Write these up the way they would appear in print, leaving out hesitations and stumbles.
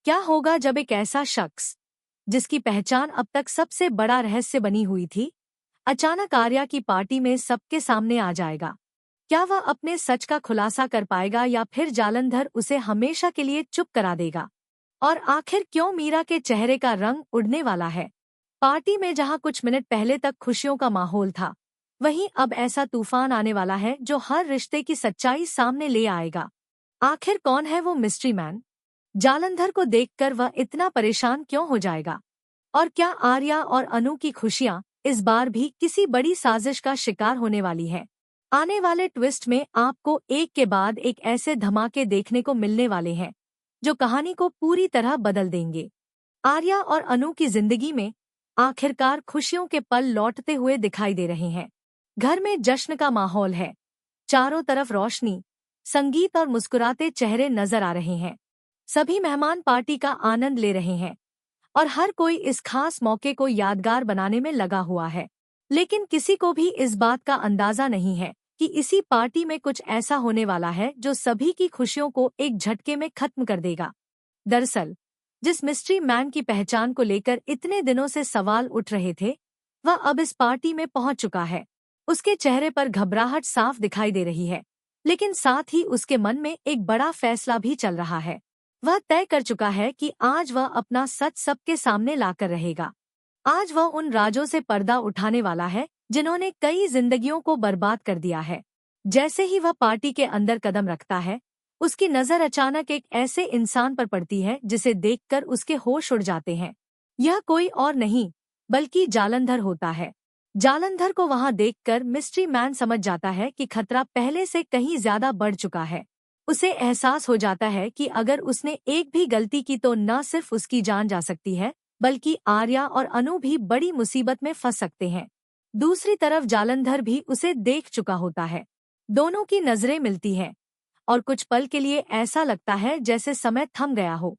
क्या होगा जब एक ऐसा शख्स, जिसकी पहचान अब तक सबसे बड़ा रहस्य बनी हुई थी, अचानक आर्या की पार्टी में सबके सामने आ जाएगा? क्या वह अपने सच का खुलासा कर पाएगा या फिर जालंधर उसे हमेशा के लिए चुप करा देगा? और आखिर क्यों मीरा के चेहरे का रंग उड़ने वाला है? पार्टी में जहां कुछ मिनट पहले तक खुशियों का माहौल था, वहीं अब ऐसा तूफान आने वाला है जो हर रिश्ते की सच्चाई सामने ले आएगा। आखिर कौन है वो मिस्ट्री मैन? जालंधर को देखकर वह इतना परेशान क्यों हो जाएगा? और क्या आर्या और अनु की खुशियां इस बार भी किसी बड़ी साजिश का शिकार होने वाली है? आने वाले ट्विस्ट में आपको एक के बाद एक ऐसे धमाके देखने को मिलने वाले हैं जो कहानी को पूरी तरह बदल देंगे। आर्या और अनु की जिंदगी में आखिरकार खुशियों के पल लौटते हुए दिखाई दे रहे हैं। घर में जश्न का माहौल है, चारों तरफ रोशनी, संगीत और मुस्कुराते चेहरे नजर आ रहे हैं। सभी मेहमान पार्टी का आनंद ले रहे हैं और हर कोई इस खास मौके को यादगार बनाने में लगा हुआ है। लेकिन किसी को भी इस बात का अंदाजा नहीं है कि इसी पार्टी में कुछ ऐसा होने वाला है जो सभी की खुशियों को एक झटके में खत्म कर देगा। दरअसल, जिस मिस्ट्री मैन की पहचान को लेकर इतने दिनों से सवाल उठ रहे थे, वह अब इस पार्टी में पहुंच चुका है। उसके चेहरे पर घबराहट साफ दिखाई दे रही है, लेकिन साथ ही उसके मन में एक बड़ा फैसला भी चल रहा है। वह तय कर चुका है कि आज वह अपना सच सबके सामने लाकर रहेगा। आज वह उन राजों से पर्दा उठाने वाला है जिन्होंने कई जिंदगियों को बर्बाद कर दिया है। जैसे ही वह पार्टी के अंदर कदम रखता है, उसकी नजर अचानक एक ऐसे इंसान पर पड़ती है जिसे देखकर उसके होश उड़ जाते हैं। यह कोई और नहीं बल्कि जालंधर होता है। जालंधर को वहां देखकर मिस्ट्री मैन समझ जाता है कि खतरा पहले से कहीं ज्यादा बढ़ चुका है। उसे एहसास हो जाता है कि अगर उसने एक भी गलती की तो न सिर्फ उसकी जान जा सकती है, बल्कि आर्या और अनु भी बड़ी मुसीबत में फंस सकते हैं। दूसरी तरफ जालंधर भी उसे देख चुका होता है। दोनों की नजरें मिलती हैं और कुछ पल के लिए ऐसा लगता है जैसे समय थम गया हो।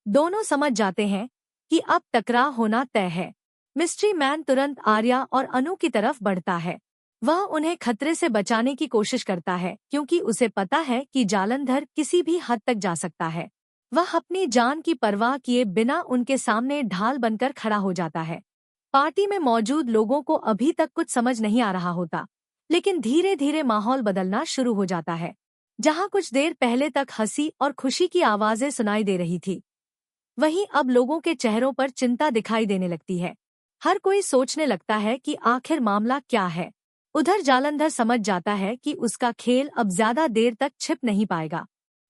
दोनों समझ जाते हैं कि अब टकराव होना तय है। मिस्ट्री मैन तुरंत आर्या और अनु की तरफ बढ़ता है। वह उन्हें खतरे से बचाने की कोशिश करता है क्योंकि उसे पता है कि जालंधर किसी भी हद तक जा सकता है। वह अपनी जान की परवाह किए बिना उनके सामने ढाल बनकर खड़ा हो जाता है। पार्टी में मौजूद लोगों को अभी तक कुछ समझ नहीं आ रहा होता, लेकिन धीरे धीरे माहौल बदलना शुरू हो जाता है। जहां कुछ देर पहले तक हंसी और खुशी की आवाजें सुनाई दे रही थी, वहीं अब लोगों के चेहरों पर चिंता दिखाई देने लगती है। हर कोई सोचने लगता है कि आखिर मामला क्या है। उधर जालंधर समझ जाता है कि उसका खेल अब ज्यादा देर तक छिप नहीं पाएगा,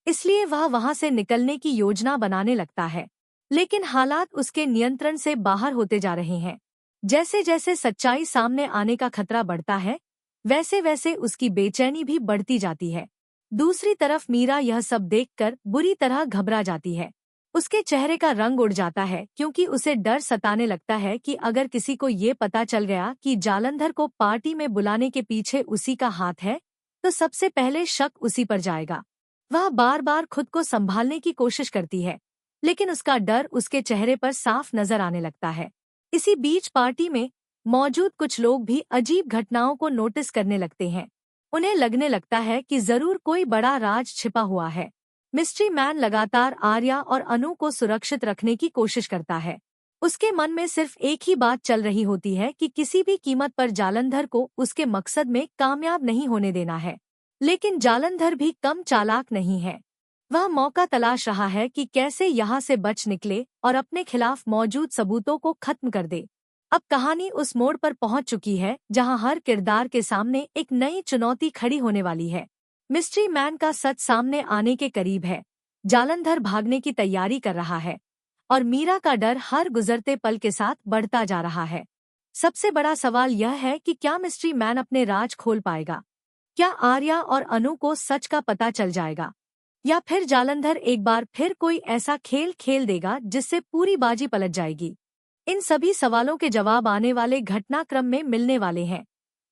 इसलिए वह वहां से निकलने की योजना बनाने लगता है। लेकिन हालात उसके नियंत्रण से बाहर होते जा रहे हैं। जैसे जैसे सच्चाई सामने आने का खतरा बढ़ता है, वैसे वैसे उसकी बेचैनी भी बढ़ती जाती है। दूसरी तरफ मीरा यह सब देखकर बुरी तरह घबरा जाती है। उसके चेहरे का रंग उड़ जाता है क्योंकि उसे डर सताने लगता है कि अगर किसी को ये पता चल गया कि जालंधर को पार्टी में बुलाने के पीछे उसी का हाथ है, तो सबसे पहले शक उसी पर जाएगा। वह बार बार खुद को संभालने की कोशिश करती है, लेकिन उसका डर उसके चेहरे पर साफ नजर आने लगता है। इसी बीच पार्टी में मौजूद कुछ लोग भी अजीब घटनाओं को नोटिस करने लगते हैं। उन्हें लगने लगता है कि जरूर कोई बड़ा राज छिपा हुआ है। मिस्ट्री मैन लगातार आर्या और अनु को सुरक्षित रखने की कोशिश करता है। उसके मन में सिर्फ एक ही बात चल रही होती है कि किसी भी कीमत पर जालंधर को उसके मकसद में कामयाब नहीं होने देना है। लेकिन जालंधर भी कम चालाक नहीं है। वह मौका तलाश रहा है कि कैसे यहाँ से बच निकले और अपने खिलाफ मौजूद सबूतों को खत्म कर दे। अब कहानी उस मोड़ पर पहुंच चुकी है जहां हर किरदार के सामने एक नई चुनौती खड़ी होने वाली है। मिस्ट्री मैन का सच सामने आने के करीब है। जालंधर भागने की तैयारी कर रहा है और मीरा का डर हर गुजरते पल के साथ बढ़ता जा रहा है। सबसे बड़ा सवाल यह है कि क्या मिस्ट्री मैन अपने राज खोल पाएगा? क्या आर्या और अनु को सच का पता चल जाएगा, या फिर जालंधर एक बार फिर कोई ऐसा खेल खेल देगा जिससे पूरी बाजी पलट जाएगी? इन सभी सवालों के जवाब आने वाले घटनाक्रम में मिलने वाले हैं,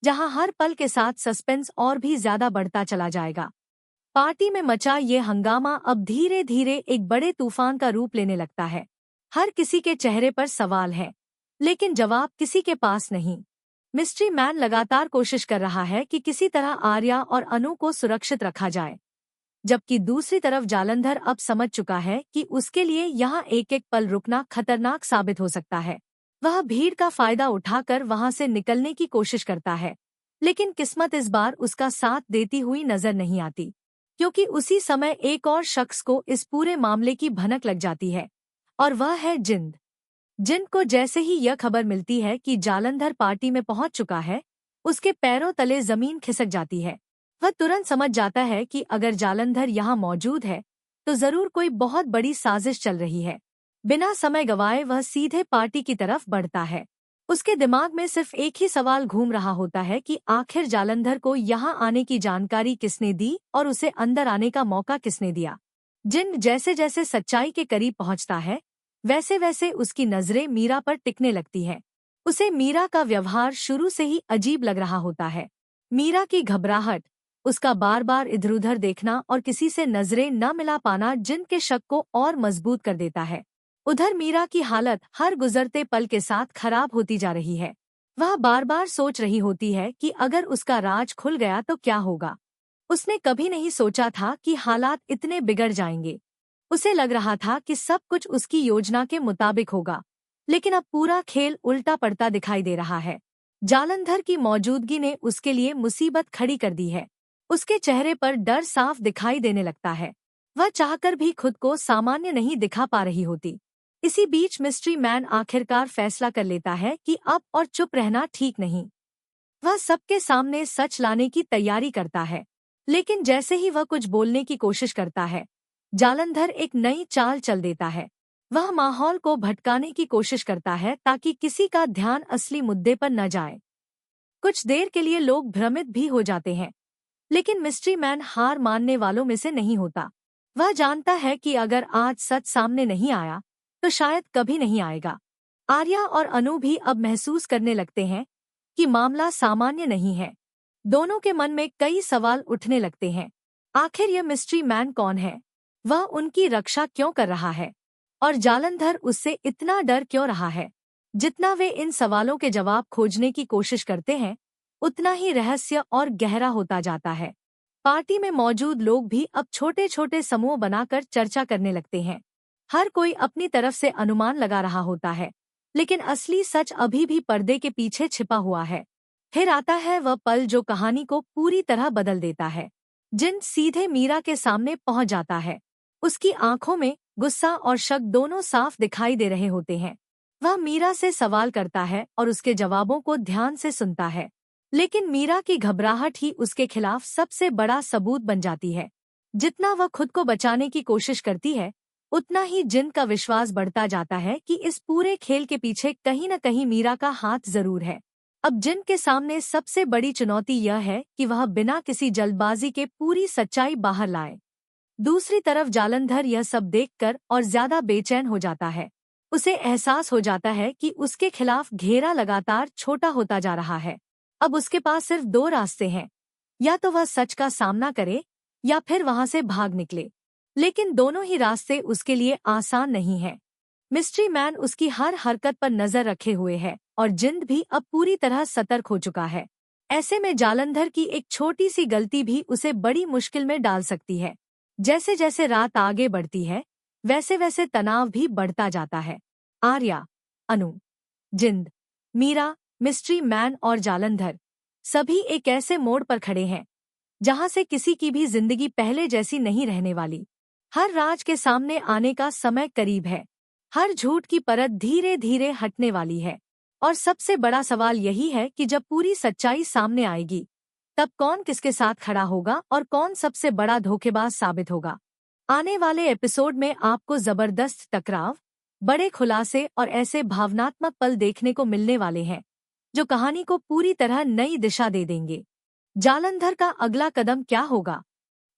जहां हर पल के साथ सस्पेंस और भी ज्यादा बढ़ता चला जाएगा। पार्टी में मचा ये हंगामा अब धीरे धीरे एक बड़े तूफान का रूप लेने लगता है। हर किसी के चेहरे पर सवाल है, लेकिन जवाब किसी के पास नहीं। मिस्ट्री मैन लगातार कोशिश कर रहा है कि किसी तरह आर्या और अनु को सुरक्षित रखा जाए, जबकि दूसरी तरफ जालंधर अब समझ चुका है कि उसके लिए यहाँ एक एक पल रुकना खतरनाक साबित हो सकता है। वह भीड़ का फायदा उठाकर वहां से निकलने की कोशिश करता है, लेकिन किस्मत इस बार उसका साथ देती हुई नजर नहीं आती, क्योंकि उसी समय एक और शख्स को इस पूरे मामले की भनक लग जाती है, और वह है जिंद। जिंद को जैसे ही यह खबर मिलती है कि जालंधर पार्टी में पहुंच चुका है, उसके पैरों तले जमीन खिसक जाती है। वह तुरंत समझ जाता है कि अगर जालंधर यहाँ मौजूद है तो जरूर कोई बहुत बड़ी साजिश चल रही है। बिना समय गवाए वह सीधे पार्टी की तरफ बढ़ता है। उसके दिमाग में सिर्फ एक ही सवाल घूम रहा होता है कि आखिर जालंधर को यहाँ आने की जानकारी किसने दी और उसे अंदर आने का मौका किसने दिया। जिन जैसे जैसे सच्चाई के करीब पहुँचता है, वैसे वैसे उसकी नजरें मीरा पर टिकने लगती हैं। उसे मीरा का व्यवहार शुरू से ही अजीब लग रहा होता है। मीरा की घबराहट, उसका बार बार इधर उधर देखना और किसी से नजरें न मिला पाना जिन के शक को और मजबूत कर देता है। उधर मीरा की हालत हर गुजरते पल के साथ खराब होती जा रही है। वह बार बार सोच रही होती है कि अगर उसका राज खुल गया तो क्या होगा। उसने कभी नहीं सोचा था कि हालात इतने बिगड़ जाएंगे। उसे लग रहा था कि सब कुछ उसकी योजना के मुताबिक होगा, लेकिन अब पूरा खेल उल्टा पड़ता दिखाई दे रहा है। जालंधर की मौजूदगी ने उसके लिए मुसीबत खड़ी कर दी है। उसके चेहरे पर डर साफ दिखाई देने लगता है। वह चाहकर भी खुद को सामान्य नहीं दिखा पा रही होती। इसी बीच मिस्ट्री मैन आखिरकार फैसला कर लेता है कि अब और चुप रहना ठीक नहीं। वह सबके सामने सच लाने की तैयारी करता है, लेकिन जैसे ही वह कुछ बोलने की कोशिश करता है, जालंधर एक नई चाल चल देता है। वह माहौल को भटकाने की कोशिश करता है ताकि किसी का ध्यान असली मुद्दे पर न जाए। कुछ देर के लिए लोग भ्रमित भी हो जाते हैं, लेकिन मिस्ट्री मैन हार मानने वालों में से नहीं होता। वह जानता है कि अगर आज सच सामने नहीं आया तो शायद कभी नहीं आएगा। आर्या और अनु भी अब महसूस करने लगते हैं कि मामला सामान्य नहीं है। दोनों के मन में कई सवाल उठने लगते हैं। आखिर यह मिस्ट्री मैन कौन है? वह उनकी रक्षा क्यों कर रहा है? और जालंधर उससे इतना डर क्यों रहा है? जितना वे इन सवालों के जवाब खोजने की कोशिश करते हैं, उतना ही रहस्य और गहरा होता जाता है। पार्टी में मौजूद लोग भी अब छोटे छोटे समूह बनाकर चर्चा करने लगते हैं। हर कोई अपनी तरफ से अनुमान लगा रहा होता है, लेकिन असली सच अभी भी पर्दे के पीछे छिपा हुआ है। फिर आता है वह पल जो कहानी को पूरी तरह बदल देता है। जिन सीधे मीरा के सामने पहुंच जाता है। उसकी आंखों में गुस्सा और शक दोनों साफ दिखाई दे रहे होते हैं। वह मीरा से सवाल करता है और उसके जवाबों को ध्यान से सुनता है, लेकिन मीरा की घबराहट ही उसके खिलाफ सबसे बड़ा सबूत बन जाती है। जितना वह खुद को बचाने की कोशिश करती है, उतना ही जिन का विश्वास बढ़ता जाता है कि इस पूरे खेल के पीछे कहीं न कहीं मीरा का हाथ जरूर है। अब जिन के सामने सबसे बड़ी चुनौती यह है कि वह बिना किसी जल्दबाजी के पूरी सच्चाई बाहर लाए। दूसरी तरफ जालंधर यह सब देखकर और ज्यादा बेचैन हो जाता है। उसे एहसास हो जाता है कि उसके खिलाफ घेरा लगातार छोटा होता जा रहा है। अब उसके पास सिर्फ दो रास्ते हैं, या तो वह सच का सामना करे या फिर वहां से भाग निकले। लेकिन दोनों ही रास्ते उसके लिए आसान नहीं है। मिस्ट्री मैन उसकी हर हरकत पर नजर रखे हुए है और जिंद भी अब पूरी तरह सतर्क हो चुका है। ऐसे में जालंधर की एक छोटी सी गलती भी उसे बड़ी मुश्किल में डाल सकती है। जैसे जैसे रात आगे बढ़ती है, वैसे वैसे तनाव भी बढ़ता जाता है। आर्या, अनु, जिंद, मीरा, मिस्ट्री मैन और जालंधर सभी एक ऐसे मोड़ पर खड़े हैं जहां से किसी की भी जिंदगी पहले जैसी नहीं रहने वाली। हर राज के सामने आने का समय करीब है। हर झूठ की परत धीरे धीरे हटने वाली है। और सबसे बड़ा सवाल यही है कि जब पूरी सच्चाई सामने आएगी, तब कौन किसके साथ खड़ा होगा और कौन सबसे बड़ा धोखेबाज साबित होगा। आने वाले एपिसोड में आपको जबरदस्त टकराव, बड़े खुलासे और ऐसे भावनात्मक पल देखने को मिलने वाले हैं जो कहानी को पूरी तरह नई दिशा दे देंगे। जालंधर का अगला कदम क्या होगा?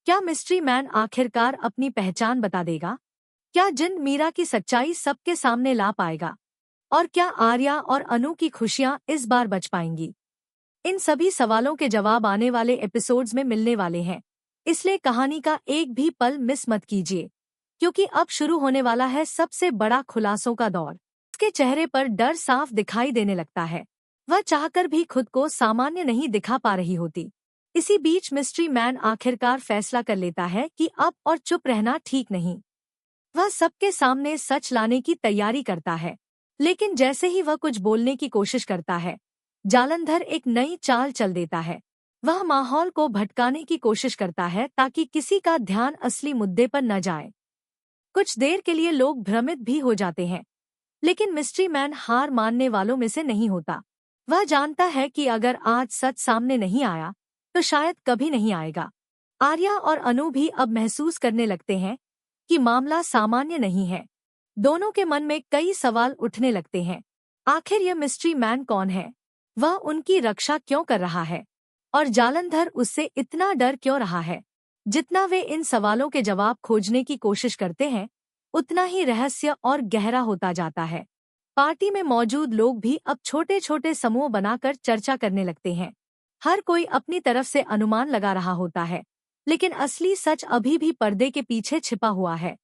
क्या मिस्ट्री मैन आखिरकार अपनी पहचान बता देगा? क्या जिन मीरा की सच्चाई सबके सामने ला पाएगा? और क्या आर्या और अनु की खुशियां इस बार बच पाएंगी? इन सभी सवालों के जवाब आने वाले एपिसोड्स में मिलने वाले हैं, इसलिए कहानी का एक भी पल मिस मत कीजिए, क्योंकि अब शुरू होने वाला है सबसे बड़ा खुलासों का दौर। उसके चेहरे पर डर साफ दिखाई देने लगता है। वह चाहकर भी खुद को सामान्य नहीं दिखा पा रही होती। इसी बीच मिस्ट्री मैन आखिरकार फैसला कर लेता है कि अब और चुप रहना ठीक नहीं। वह सबके सामने सच लाने की तैयारी करता है। लेकिन जैसे ही वह कुछ बोलने की कोशिश करता है, जालंधर एक नई चाल चल देता है। वह माहौल को भटकाने की कोशिश करता है ताकि किसी का ध्यान असली मुद्दे पर न जाए। कुछ देर के लिए लोग भ्रमित भी हो जाते हैं, लेकिन मिस्ट्री मैन हार मानने वालों में से नहीं होता। वह जानता है कि अगर आज सच सामने नहीं आया तो शायद कभी नहीं आएगा। आर्या और अनु भी अब महसूस करने लगते हैं कि मामला सामान्य नहीं है। दोनों के मन में कई सवाल उठने लगते हैं। आखिर यह मिस्ट्री मैन कौन है? वह उनकी रक्षा क्यों कर रहा है? और जालंधर उससे इतना डर क्यों रहा है? जितना वे इन सवालों के जवाब खोजने की कोशिश करते हैं, उतना ही रहस्य और गहरा होता जाता है। पार्टी में मौजूद लोग भी अब छोटे छोटे समूह बनाकर चर्चा करने लगते हैं। हर कोई अपनी तरफ से अनुमान लगा रहा होता है, लेकिन असली सच अभी भी पर्दे के पीछे छिपा हुआ है।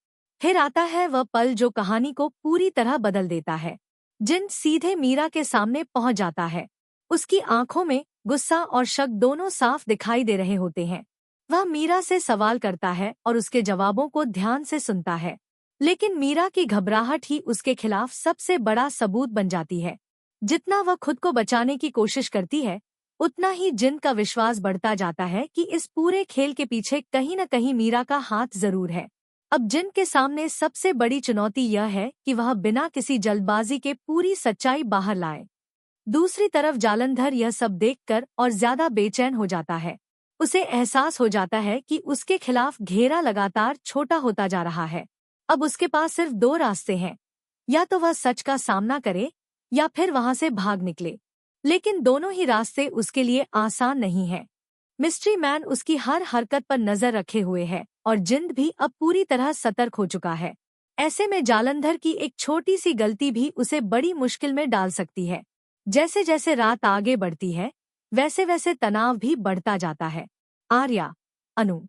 फिर आता है वह पल जो कहानी को पूरी तरह बदल देता है। जिन सीधे मीरा के सामने पहुंच जाता है। उसकी आंखों में गुस्सा और शक दोनों साफ दिखाई दे रहे होते हैं। वह मीरा से सवाल करता है और उसके जवाबों को ध्यान से सुनता है, लेकिन मीरा की घबराहट ही उसके खिलाफ सबसे बड़ा सबूत बन जाती है। जितना वह खुद को बचाने की कोशिश करती है, उतना ही जिन का विश्वास बढ़ता जाता है कि इस पूरे खेल के पीछे कहीं न कहीं मीरा का हाथ जरूर है। अब जिन के सामने सबसे बड़ी चुनौती यह है कि वह बिना किसी जल्दबाजी के पूरी सच्चाई बाहर लाए। दूसरी तरफ जालंधर यह सब देखकर और ज्यादा बेचैन हो जाता है। उसे एहसास हो जाता है कि उसके खिलाफ घेरा लगातार छोटा होता जा रहा है। अब उसके पास सिर्फ दो रास्ते हैं, या तो वह सच का सामना करे या फिर वहां से भाग निकले। लेकिन दोनों ही रास्ते उसके लिए आसान नहीं है। मिस्ट्री मैन उसकी हर हरकत पर नजर रखे हुए है और जिंद भी अब पूरी तरह सतर्क हो चुका है। ऐसे में जालंधर की एक छोटी सी गलती भी उसे बड़ी मुश्किल में डाल सकती है। जैसे जैसे रात आगे बढ़ती है, वैसे वैसे तनाव भी बढ़ता जाता है। आर्या, अनु,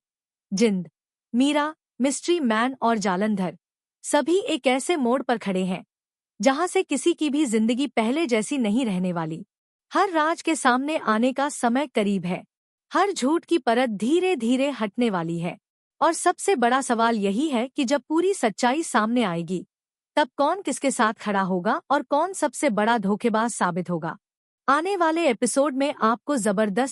जिंद, मीरा, मिस्ट्री मैन और जालंधर सभी एक ऐसे मोड़ पर खड़े हैं जहां से किसी की भी जिंदगी पहले जैसी नहीं रहने वाली। हर राज के सामने आने का समय करीब है। हर झूठ की परत धीरे धीरे हटने वाली है। और सबसे बड़ा सवाल यही है कि जब पूरी सच्चाई सामने आएगी, तब कौन किसके साथ खड़ा होगा और कौन सबसे बड़ा धोखेबाज साबित होगा। आने वाले एपिसोड में आपको जबरदस्त